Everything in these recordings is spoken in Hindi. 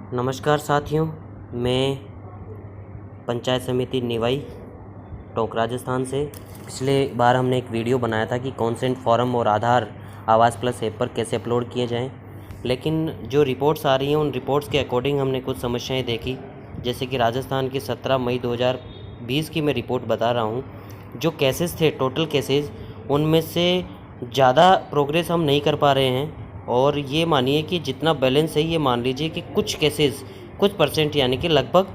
नमस्कार साथियों, मैं पंचायत समिति निवाई टोंक राजस्थान से। पिछले बार हमने एक वीडियो बनाया था कि कॉन्सेंट फॉर्म और आधार आवास प्लस ऐप पर कैसे अपलोड किए जाएं, लेकिन जो रिपोर्ट्स आ रही हैं उन रिपोर्ट्स के अकॉर्डिंग हमने कुछ समस्याएं देखी। जैसे कि राजस्थान की 17 मई 2020 की मैं रिपोर्ट बता रहा हूं। जो केसेस थे, टोटल केसेस, उनमें से ज़्यादा प्रोग्रेस हम नहीं कर पा रहे हैं। और ये मानिए कि जितना बैलेंस है, ये मान लीजिए कि कुछ केसेस, कुछ परसेंट यानी कि लगभग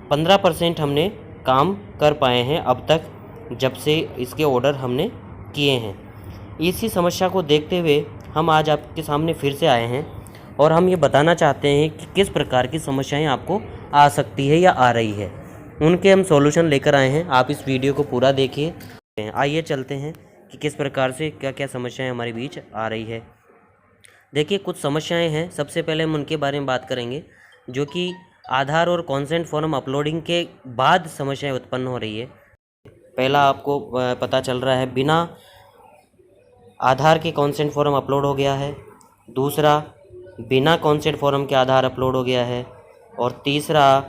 15% हमने काम कर पाए हैं अब तक, जब से इसके ऑर्डर हमने किए हैं। इसी समस्या को देखते हुए हम आज आपके सामने फिर से आए हैं और हम ये बताना चाहते हैं कि किस प्रकार की समस्याएं आपको आ सकती है या आ रही है। उनके हम सॉल्यूशन लेकर आए हैं। आप इस वीडियो को पूरा देखिए। आइए चलते हैं कि किस प्रकार से क्या क्या समस्याएं हमारे बीच आ रही है। देखिए, कुछ समस्याएं हैं। सबसे पहले हम उनके बारे में बात करेंगे, जो कि आधार और कॉन्सेंट फॉर्म अपलोडिंग के बाद समस्याएं उत्पन्न हो रही है। पहला आपको पता चल रहा है, बिना आधार के कॉन्सेंट फॉर्म अपलोड हो गया है। दूसरा, बिना कॉन्सेंट फॉर्म के आधार अपलोड हो गया है। और तीसरा,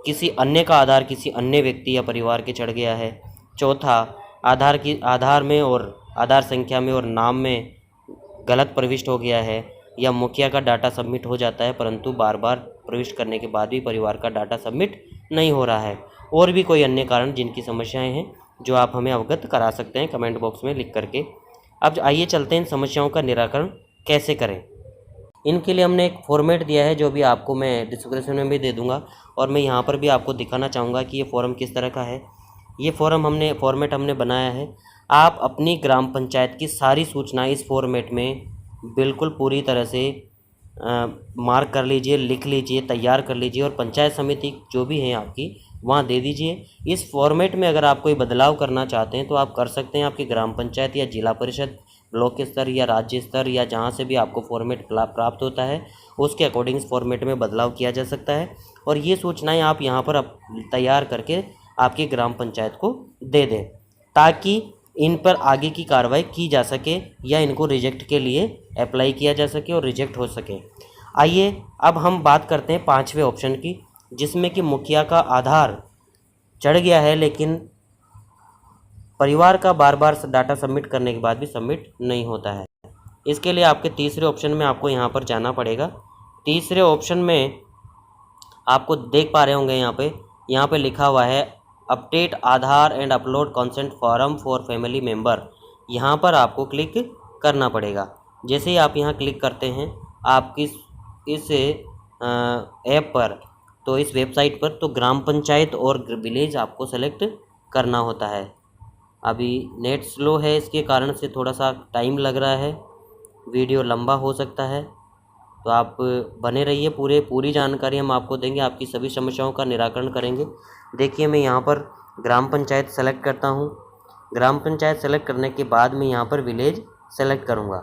किसी अन्य का आधार किसी अन्य व्यक्ति या परिवार के चढ़ गया है। चौथा, आधार में और आधार संख्या में और नाम में गलत प्रविष्ट हो गया है, या मुखिया का डाटा सबमिट हो जाता है परंतु बार बार प्रविष्ट करने के बाद भी परिवार का डाटा सबमिट नहीं हो रहा है। और भी कोई अन्य कारण जिनकी समस्याएं हैं जो आप हमें अवगत करा सकते हैं कमेंट बॉक्स में लिख करके। अब आइए चलते हैं इन समस्याओं का निराकरण कैसे करें। इनके लिए हमने एक फॉर्मेट दिया है, जो भी आपको मैं डिस्क्रिप्शन में भी दे दूंगा, और मैं यहाँ पर भी आपको दिखाना चाहूँगा कि ये फॉर्म किस तरह का है। ये फॉर्मेट हमने बनाया है। आप अपनी ग्राम पंचायत की सारी सूचनाएं इस फॉर्मेट में बिल्कुल पूरी तरह से मार्क कर लीजिए, लिख लीजिए, तैयार कर लीजिए और पंचायत समिति जो भी है आपकी वहाँ दे दीजिए। इस फॉर्मेट में अगर आप कोई बदलाव करना चाहते हैं तो आप कर सकते हैं। आपकी ग्राम पंचायत या जिला परिषद, ब्लॉक स्तर या राज्य स्तर, या जहाँ से भी आपको फॉर्मेट प्राप्त होता है उसके अकॉर्डिंग इस फॉर्मेट में बदलाव किया जा सकता है। और ये सूचनाएँ आप यहाँ पर तैयार करके आपकी ग्राम पंचायत को दे दें, ताकि इन पर आगे की कार्रवाई की जा सके या इनको रिजेक्ट के लिए अप्लाई किया जा सके और रिजेक्ट हो सके। आइए अब हम बात करते हैं 5वें ऑप्शन की, जिसमें कि मुखिया का आधार चढ़ गया है लेकिन परिवार का बार बार डाटा सबमिट करने के बाद भी सबमिट नहीं होता है। इसके लिए आपके तीसरे ऑप्शन में आपको यहाँ पर जाना पड़ेगा। तीसरे ऑप्शन में आपको देख पा रहे होंगे, यहाँ पे लिखा हुआ है update Aadhaar and upload consent form for family member. यहाँ पर आपको क्लिक करना पड़ेगा। जैसे ही आप यहाँ क्लिक करते हैं आप इस ऐप पर, तो इस वेबसाइट पर, तो ग्राम पंचायत और विलेज आपको सेलेक्ट करना होता है। अभी नेट स्लो है, इसके कारण से थोड़ा सा टाइम लग रहा है, वीडियो लंबा हो सकता है, तो आप बने रहिए। पूरी जानकारी हम आपको देंगे, आपकी सभी समस्याओं का निराकरण करेंगे। देखिए, मैं यहाँ पर ग्राम पंचायत सेलेक्ट करता हूँ। ग्राम पंचायत सेलेक्ट करने के बाद मैं यहाँ पर विलेज सेलेक्ट करूँगा।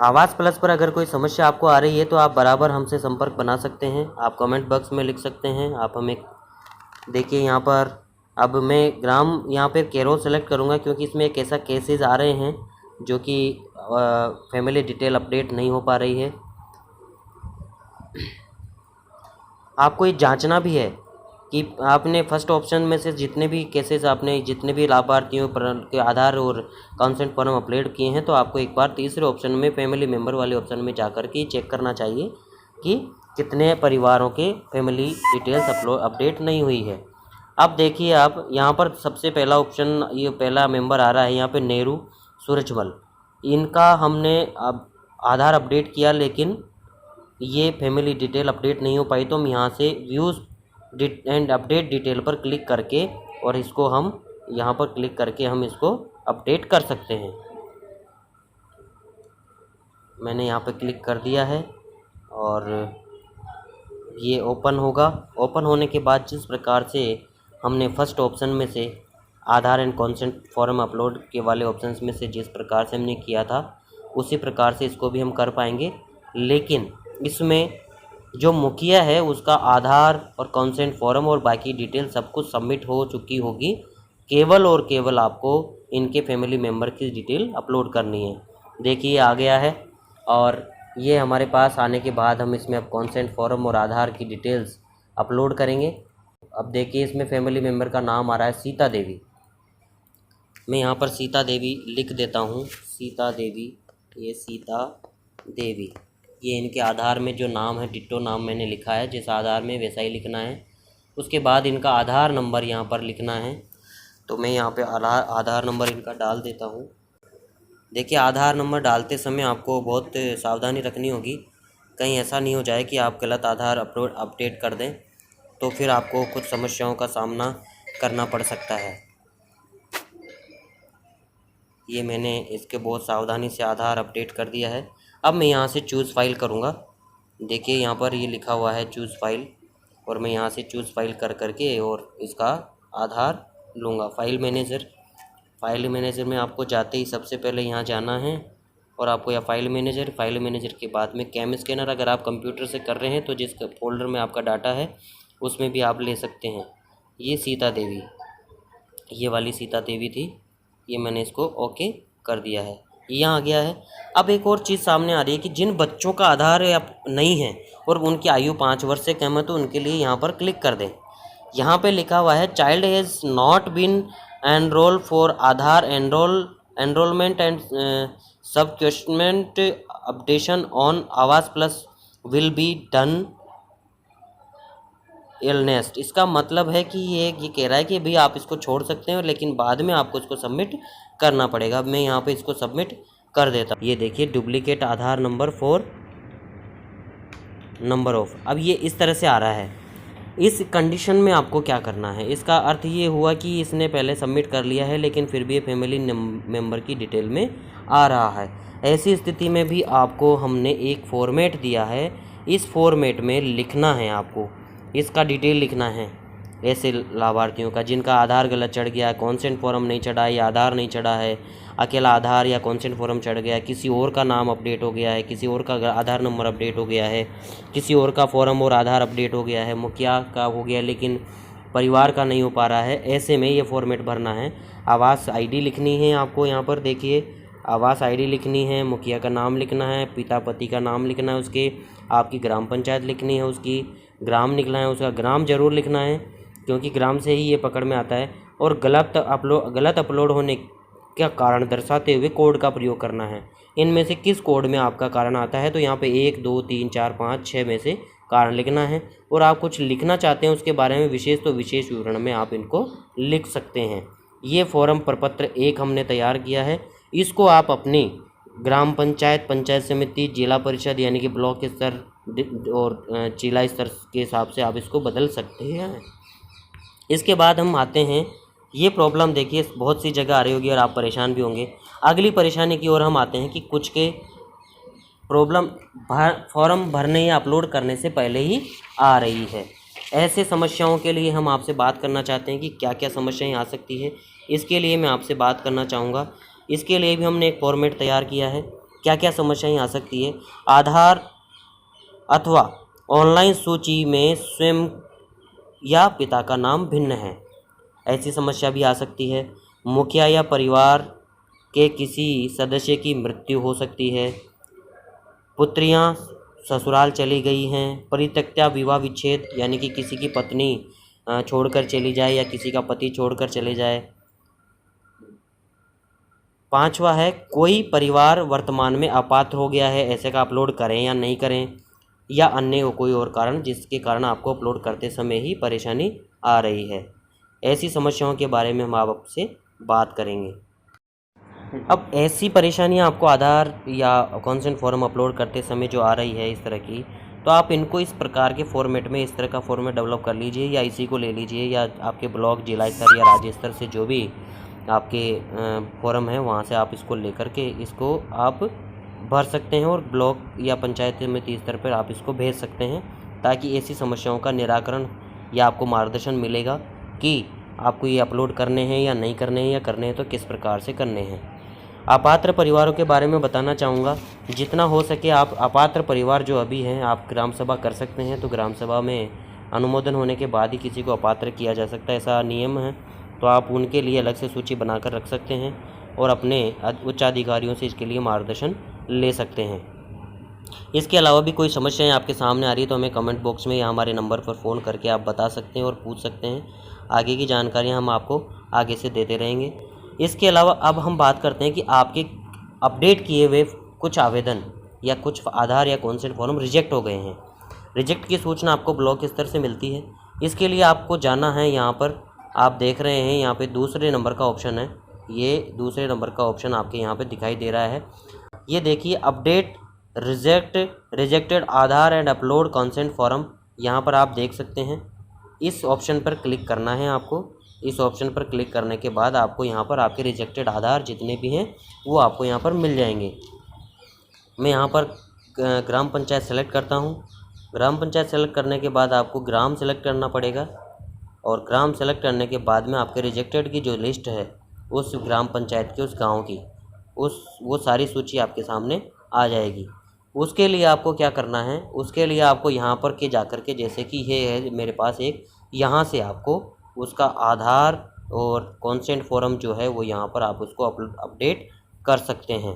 आवास प्लस पर अगर कोई समस्या आपको आ रही है तो आप बराबर हमसे संपर्क बना सकते हैं। आप कमेंट बॉक्स में लिख सकते हैं। आप हमें देखिए, यहाँ पर अब मैं यहाँ पर केरोल सेलेक्ट करूँगा, क्योंकि इसमें एक ऐसा केसेस आ रहे हैं जो कि फैमिली डिटेल अपडेट नहीं हो पा रही है। आपको ये जांचना भी है कि आपने फर्स्ट ऑप्शन में से जितने भी केसेस, आपने जितने भी लाभार्थियों के आधार और कॉन्सेंट फॉर्म अपलोड किए हैं, तो आपको एक बार तीसरे ऑप्शन में फैमिली मेम्बर वाले ऑप्शन में जाकर के चेक करना चाहिए कि कितने परिवारों के फैमिली डिटेल्स अपडेट नहीं हुई है। अब देखिए, आप यहाँ पर सबसे पहला ऑप्शन, ये पहला मेंबर आ रहा है यहाँ पे नेहरू सूरजमल। इनका हमने अब आधार अपडेट किया, लेकिन ये फैमिली डिटेल अपडेट नहीं हो पाई, तो हम यहाँ से व्यूज़ एंड अपडेट डिटेल पर क्लिक करके, और इसको हम यहाँ पर क्लिक करके हम इसको अपडेट कर सकते हैं। मैंने यहाँ पर क्लिक कर दिया है और ये ओपन होगा। ओपन होने के बाद जिस प्रकार से हमने फर्स्ट ऑप्शन में से आधार एंड कॉन्सेंट फॉर्म अपलोड के वाले ऑप्शंस में से जिस प्रकार से हमने किया था, उसी प्रकार से इसको भी हम कर पाएंगे। लेकिन इसमें जो मुखिया है उसका आधार और कॉन्सेंट फॉर्म और बाकी डिटेल सब कुछ सबमिट हो चुकी होगी। केवल और केवल आपको इनके फैमिली मेम्बर की डिटेल अपलोड करनी है। देखिए, आ गया है और ये हमारे पास आने के बाद हम इसमें अब कॉन्सेंट फॉर्म और आधार की डिटेल्स अपलोड करेंगे। अब देखिए इसमें फैमिली मेम्बर का नाम आ रहा है सीता देवी। मैं यहाँ पर सीता देवी लिख देता हूँ, सीता देवी, ये सीता देवी, ये इनके आधार में जो नाम है डिट्टो नाम मैंने लिखा है, जिस आधार में वैसा ही लिखना है। उसके बाद इनका आधार नंबर यहाँ पर लिखना है, तो मैं यहाँ पे आधार नंबर इनका डाल देता हूँ। देखिए आधार नंबर डालते समय आपको बहुत सावधानी रखनी होगी, कहीं ऐसा नहीं हो जाए कि आप गलत आधार अपडेट कर दें, तो फिर आपको कुछ समस्याओं का सामना करना पड़ सकता है। ये मैंने इसके बहुत सावधानी से आधार अपडेट कर दिया है। अब मैं यहाँ से चूज़ फाइल करूँगा। देखिए यहाँ पर ये लिखा हुआ है चूज़ फाइल, और मैं यहाँ से चूज़ फाइल कर करके और इसका आधार लूँगा। फाइल मैनेजर में आपको जाते ही सबसे पहले यहाँ जाना है, और आपको या फाइल मैनेजर के बाद में कैम स्कैनर, अगर आप कंप्यूटर से कर रहे हैं तो जिस फोल्डर में आपका डाटा है उसमें भी आप ले सकते हैं। ये सीता देवी, ये वाली सीता देवी थी, ये मैंने इसको ओके कर दिया है, यहाँ आ गया है। अब एक और चीज़ सामने आ रही है कि जिन बच्चों का आधार नहीं है और उनकी आयु 5 वर्ष से कम है, तो उनके लिए यहाँ पर क्लिक कर दें। यहाँ पे लिखा हुआ है child has not been enrol for Aadhaar enrolment and subsequent updation on Awas plus will be done earliest. इसका मतलब है कि ये कह रहा है कि भाई आप इसको छोड़ सकते हैं, लेकिन बाद में आपको इसको सबमिट करना पड़ेगा। मैं यहाँ पे इसको सबमिट कर देता हूँ। ये देखिए duplicate Aadhaar number for number of, अब ये इस तरह से आ रहा है। इस कंडीशन में आपको क्या करना है, इसका अर्थ ये हुआ कि इसने पहले सबमिट कर लिया है, लेकिन फिर भी ये फैमिली मेम्बर की डिटेल में आ रहा है। ऐसी स्थिति में भी आपको हमने एक फॉर्मेट दिया है, इस फॉर्मेट में लिखना है, आपको इसका डिटेल लिखना है। ऐसे लाभार्थियों का जिनका आधार गलत चढ़ गया, कॉन्सेंट फॉर्म नहीं चढ़ा या आधार नहीं चढ़ा है, अकेला आधार या कॉन्सेंट फॉर्म चढ़ गया, किसी और का नाम अपडेट हो गया है, किसी और का आधार नंबर अपडेट हो गया है, किसी और का फॉर्म और आधार अपडेट हो गया है, मुखिया का हो गया लेकिन परिवार का नहीं हो पा रहा है, ऐसे में ये फॉर्मेट भरना है। आवास आईडी लिखनी है आपको, यहाँ पर देखिए आवास आईडी लिखनी है, मुखिया का नाम लिखना है, पिता पति का नाम लिखना है, उसके आपकी ग्राम पंचायत लिखनी है, उसकी ग्राम लिखना है, उसका ग्राम जरूर लिखना है क्योंकि ग्राम से ही ये पकड़ में आता है, और गलत अपलोड होने का कारण दर्शाते हुए कोड का प्रयोग करना है। इनमें से किस कोड में आपका कारण आता है, तो यहाँ पे 1 2 3 4 5 6 में से कारण लिखना है, और आप कुछ लिखना चाहते हैं उसके बारे में विशेष, तो विशेष विवरण में आप इनको लिख सकते हैं। ये फॉर्म प्रपत्र 1 हमने तैयार किया है, इसको आप अपनी ग्राम पंचायत, पंचायत समिति, जिला परिषद यानी कि ब्लॉक स्तर और जिला स्तर के हिसाब से आप इसको बदल सकते हैं। इसके बाद हम आते हैं, ये प्रॉब्लम देखिए बहुत सी जगह आ रही होगी और आप परेशान भी होंगे। अगली परेशानी की ओर हम आते हैं कि कुछ के प्रॉब्लम फॉर्म भरने या अपलोड करने से पहले ही आ रही है। ऐसे समस्याओं के लिए हम आपसे बात करना चाहते हैं कि क्या क्या समस्याएं आ सकती है। इसके लिए मैं आपसे बात करना चाहूँगा। इसके लिए भी हमने एक फॉर्मेट तैयार किया है, क्या क्या समस्याएं आ सकती है। आधार अथवा ऑनलाइन सूची में स्वयं या पिता का नाम भिन्न है, ऐसी समस्या भी आ सकती है। मुखिया या परिवार के किसी सदस्य की मृत्यु हो सकती है। पुत्रियां ससुराल चली गई हैं। परित्यक्ता विवाह विच्छेद यानी कि किसी की पत्नी छोड़कर चली जाए या किसी का पति छोड़कर चले जाए। 5वां है कोई परिवार वर्तमान में अपात्र हो गया है, ऐसे का अपलोड करें या नहीं करें, या अन्य कोई और कारण जिसके कारण आपको अपलोड करते समय ही परेशानी आ रही है। ऐसी समस्याओं के बारे में हम आपसे बात करेंगे। अब ऐसी परेशानियां आपको आधार या कॉन्सेंट फॉर्म अपलोड करते समय जो आ रही है इस तरह की, तो आप इनको इस प्रकार के फॉर्मेट में, इस तरह का फॉर्मेट डेवलप कर लीजिए, या इसी को ले लीजिए, या आपके ब्लॉक, जिला स्तर या राज्य स्तर से जो भी आपके फॉर्म है वहाँ से आप इसको लेकर के इसको आप भर सकते हैं और ब्लॉक या पंचायत समिति स्तर पर आप इसको भेज सकते हैं, ताकि ऐसी समस्याओं का निराकरण या आपको मार्गदर्शन मिलेगा कि आपको ये अपलोड करने हैं या नहीं करने हैं, या करने हैं तो किस प्रकार से करने हैं। अपात्र परिवारों के बारे में बताना चाहूँगा, जितना हो सके आप अपात्र परिवार जो अभी हैं आप ग्राम सभा कर सकते हैं, तो ग्राम सभा में अनुमोदन होने के बाद ही किसी को अपात्र किया जा सकता है, ऐसा नियम है। तो आप उनके लिए अलग से सूची बनाकर रख सकते हैं और अपने उच्च अधिकारियों से इसके लिए मार्गदर्शन ले सकते हैं। इसके अलावा भी कोई समस्याएं आपके सामने आ रही है तो हमें कमेंट बॉक्स में या हमारे नंबर पर फ़ोन करके आप बता सकते हैं और पूछ सकते हैं। आगे की जानकारियाँ हम आपको आगे से देते रहेंगे। इसके अलावा अब हम बात करते हैं कि आपके अपडेट किए हुए कुछ आवेदन या कुछ आधार या कॉन्सेंट फॉर्म रिजेक्ट हो गए हैं। रिजेक्ट की सूचना आपको ब्लॉक स्तर से मिलती है। इसके लिए आपको जाना है, यहाँ पर आप देख रहे हैं यहाँ पे दूसरे नंबर का ऑप्शन है। ये दूसरे नंबर का ऑप्शन आपके यहाँ पे दिखाई दे रहा है। ये देखिए, update rejected Aadhaar and upload consent form, यहाँ पर आप देख सकते हैं। इस ऑप्शन पर क्लिक करना है आपको। इस ऑप्शन पर क्लिक करने के बाद आपको यहाँ पर आपके रिजेक्टेड आधार जितने भी हैं वो आपको यहाँ पर मिल जाएंगे। मैं यहाँ पर ग्राम पंचायत सेलेक्ट करता हूँ। ग्राम पंचायत सेलेक्ट करने के बाद आपको ग्राम सेलेक्ट करना पड़ेगा और ग्राम सेलेक्ट करने के बाद में आपके रिजेक्टेड की जो लिस्ट है उस ग्राम पंचायत की, उस गांव की, वो सारी सूची आपके सामने आ जाएगी। उसके लिए आपको क्या करना है, उसके लिए आपको यहाँ पर के जाकर के, जैसे कि ये है मेरे पास एक, यहाँ से आपको उसका आधार और कॉन्सेंट फॉर्म जो है वो यहाँ पर आप उसको अपडेट कर सकते हैं।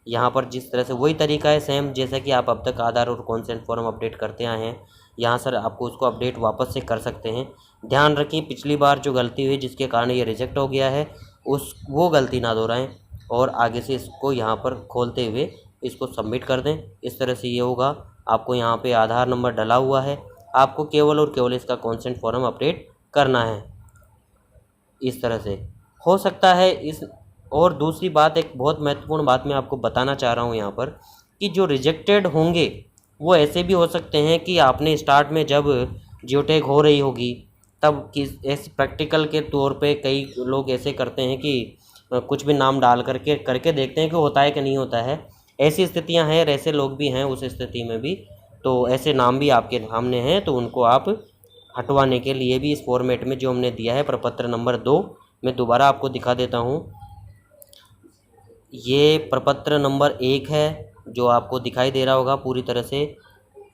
यहाँ पर जिस तरह से वही तरीका है सेम, जैसा कि आप अब तक आधार और कॉन्सेंट फॉर्म अपडेट करते आए हैं, यहाँ सर आपको उसको अपडेट वापस से कर सकते हैं। ध्यान रखिए, पिछली बार जो गलती हुई जिसके कारण ये रिजेक्ट हो गया है वो गलती ना दोहराएं और आगे से इसको यहाँ पर खोलते हुए इसको सबमिट कर दें। इस तरह से ये होगा। आपको यहाँ पे आधार नंबर डला हुआ है, आपको केवल और केवल इसका कॉन्सेंट फॉर्म अपडेट करना है। इस तरह से हो सकता है। और दूसरी बात, एक बहुत महत्वपूर्ण बात मैं आपको बताना चाह रहा हूँ यहाँ पर, कि जो रिजेक्टेड होंगे वो ऐसे भी हो सकते हैं कि आपने स्टार्ट में जब जियोटैग हो रही होगी तब इस प्रैक्टिकल के तौर पे कई लोग ऐसे करते हैं कि कुछ भी नाम डाल करके देखते हैं कि होता है कि नहीं होता है। ऐसी स्थितियां हैं, ऐसे लोग भी हैं उस स्थिति में भी। तो ऐसे नाम भी आपके सामने हैं, तो उनको आप हटवाने के लिए भी इस फॉर्मेट में जो हमने दिया है प्रपत्र नंबर 2, मैं दोबारा आपको दिखा देता हूँ। ये प्रपत्र नंबर 1 है जो आपको दिखाई दे रहा होगा पूरी तरह से।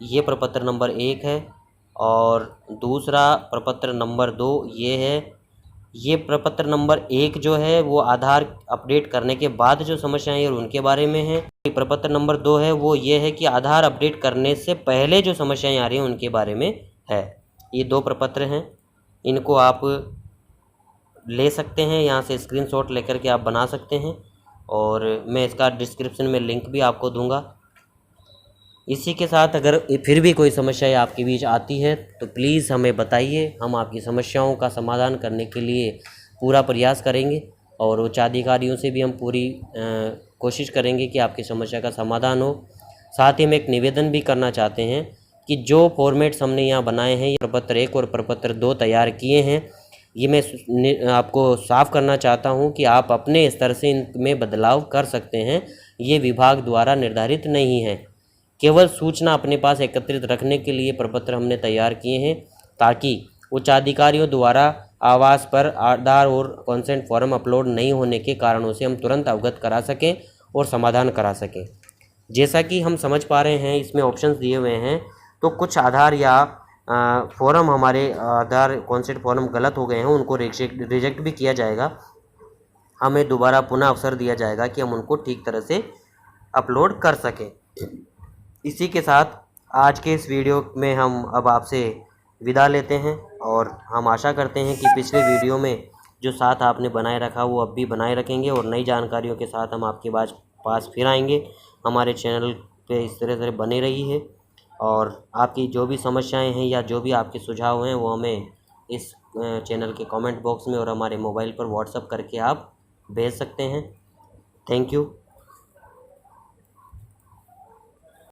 ये प्रपत्र नंबर 1 है और दूसरा प्रपत्र नंबर 2 ये है। ये प्रपत्र नंबर 1 जो है वो आधार अपडेट करने के बाद जो समस्याएं और उनके बारे में है। प्रपत्र नंबर 2 है वो ये है कि आधार अपडेट करने से पहले जो समस्याएं आ रही हैं उनके बारे में है। ये 2 प्रपत्र हैं, इनको आप ले सकते हैं, यहाँ से स्क्रीनशॉट लेकर के आप बना सकते हैं और मैं इसका डिस्क्रिप्शन में लिंक भी आपको दूंगा। इसी के साथ अगर फिर भी कोई समस्याएं आपके बीच आती है तो प्लीज़ हमें बताइए, हम आपकी समस्याओं का समाधान करने के लिए पूरा प्रयास करेंगे और उच्चाधिकारियों से भी हम पूरी कोशिश करेंगे कि आपकी समस्या का समाधान हो। साथ ही हम एक निवेदन भी करना चाहते हैं कि जो फॉर्मेट्स हमने यहाँ बनाए हैं, ये प्रपत्र 1 और प्रपत्र 2 तैयार किए हैं, ये मैं आपको साफ करना चाहता हूँ कि आप अपने स्तर से इनमें बदलाव कर सकते हैं। ये विभाग द्वारा निर्धारित नहीं है, केवल सूचना अपने पास एकत्रित रखने के लिए प्रपत्र हमने तैयार किए हैं ताकि उच्चाधिकारियों द्वारा आवास पर आधार और कॉन्सेंट फॉर्म अपलोड नहीं होने के कारणों से हम तुरंत अवगत करा सकें और समाधान करा सकें। जैसा कि हम समझ पा रहे हैं इसमें ऑप्शंस दिए हुए हैं, तो कुछ आधार या फॉर्म हमारे आधार कॉन्सेंट फॉर्म गलत हो गए हैं, उनको रिजेक्ट भी किया जाएगा। हमें दोबारा पुनः अवसर दिया जाएगा कि हम उनको ठीक तरह से अपलोड कर सकें। इसी के साथ आज के इस वीडियो में हम अब आपसे विदा लेते हैं और हम आशा करते हैं कि पिछले वीडियो में जो साथ आपने बनाए रखा वो अब भी बनाए रखेंगे और नई जानकारियों के साथ हम आपके पास फिर आएंगे। हमारे चैनल पे इस तरह से बने रहिए और आपकी जो भी समस्याएं हैं या जो भी आपके सुझाव हैं वो हमें इस चैनल के कमेंट बॉक्स में और हमारे मोबाइल पर व्हाट्सएप करके आप भेज सकते हैं। Thank you.